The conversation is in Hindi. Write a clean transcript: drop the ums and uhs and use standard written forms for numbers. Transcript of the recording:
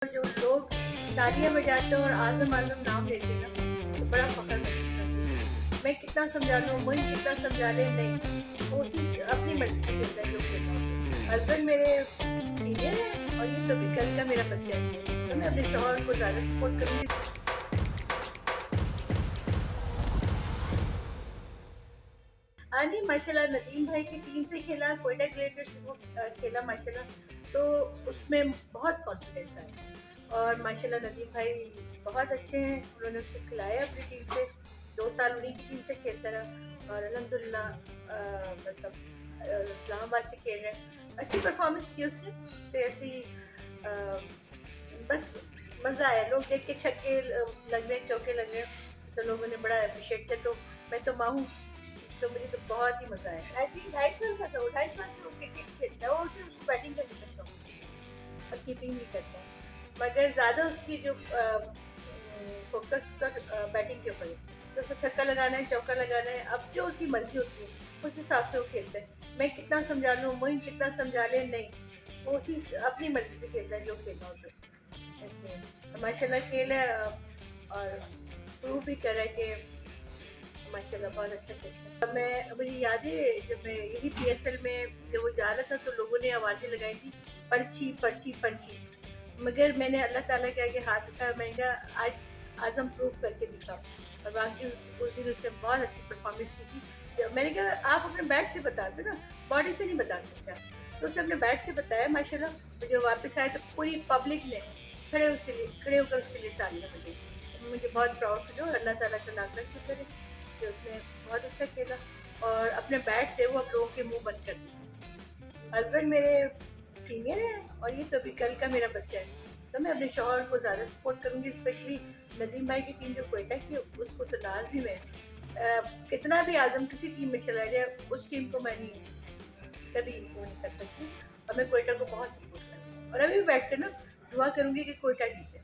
जो लोग तालियां बजाते हैं और आज़म आज़म नाम लेते हैं ना, तो बड़ा फख्र महसूस होता है। मैं कितना समझा लूँ, मुझे कितना समझा ले, नहीं, वो चीज़ अपनी मर्जी से खेलता है जो खेलना होता है। हस्बैंड मेरे सीनियर है और ये तो भी कल का मेरा बच्चा है, तो मैं अपने शौहर को ज़्यादा सपोर्ट करूँगी। हाँ जी, माशाल्लाह नदीम भाई की टीम से खेला, कोयटा ग्रेटर से वो खेला माशाल्लाह, तो उसमें बहुत कॉन्फिडेंस आया और माशाल्लाह नदीम भाई बहुत अच्छे हैं। उन्होंने उसको खिलाया अपनी टीम से, 2 साल उन्हीं की टीम से खेलता रहा और अल्हम्दुलिल्लाह बस अब इस्लामाबाद से खेल रहे हैं। अच्छी परफॉर्मेंस की उसने, तो ऐसी बस मज़ा आया। लोग देख के छक्के लग रहे, चौके लग रहे, तो लोगों ने बड़ा अप्रिशिएट किया। तो मैं तो माँ हूँ, तो मुझे तो बहुत ही मज़ा आया। आई थिंक 2.5 साल का था वो, 2.5 साल से वो क्रिकेट खेलता है। वो उसे उसको बैटिंग करने का शौक है और कीपिंग भी करता है, मगर ज़्यादा उसकी जो फोकस उसका बैटिंग के ऊपर है। तो उसको छक्का लगाना है, चौका लगाना है, अब जो उसकी मर्जी होती है उस हिसाब से वो खेलता है। मैं कितना समझा लूँ, मुझे कितना समझा ले, नहीं, वो उसी अपनी मर्जी से खेलता है जो खेलना होता है। इसलिए माशाल्लाह खेल है और प्रूव भी कर रहा है कि माशाल्लाह बहुत अच्छा खेलता है। मैं मुझे याद है जब मैं यही PSL में जब वो जा रहा था तो लोगों ने आवाज़ें लगाई थी, पर्ची पर्ची पर्ची, मगर मैंने अल्लाह ताला के आगे हाथ उठाया। मैंने कहा आज आज़म प्रूफ करके दिखा, और बाकी उस दिन उसने बहुत अच्छी परफॉर्मेंस की थी। मैंने कहा आप अपने बैट से बताते ना, बॉडी से नहीं बता सकते आप, तो उसने अपने बैट से बताया माशाल्लाह। जो वापस आए तो पूरी पब्लिक ने खड़े होकर उसके लिए तालियां बजाई। मुझे बहुत प्राउड फील हुआ, अल्लाह ताला का लाख लाख शुक्र है कि उसने बहुत अच्छा खेला और अपने बैट से वो अब लोगों के मुंह बंद कर दिए। हस्बैंड मेरे सीनियर हैं और ये तो भी कल का मेरा बच्चा है, तो मैं अपने शौहर को ज़्यादा सपोर्ट करूँगी। स्पेशली नदीम भाई की टीम जो कोयटा की, उसको तो लाजिम है, कितना भी आज़म किसी टीम में चला जाए उस टीम को मैं नहीं कभी वो नहीं कर सकती, और मैं कोयटा को बहुत सपोर्ट करूँगी और अभी भी बैठ कर ना दुआ करूँगी कि कोयटा जीते।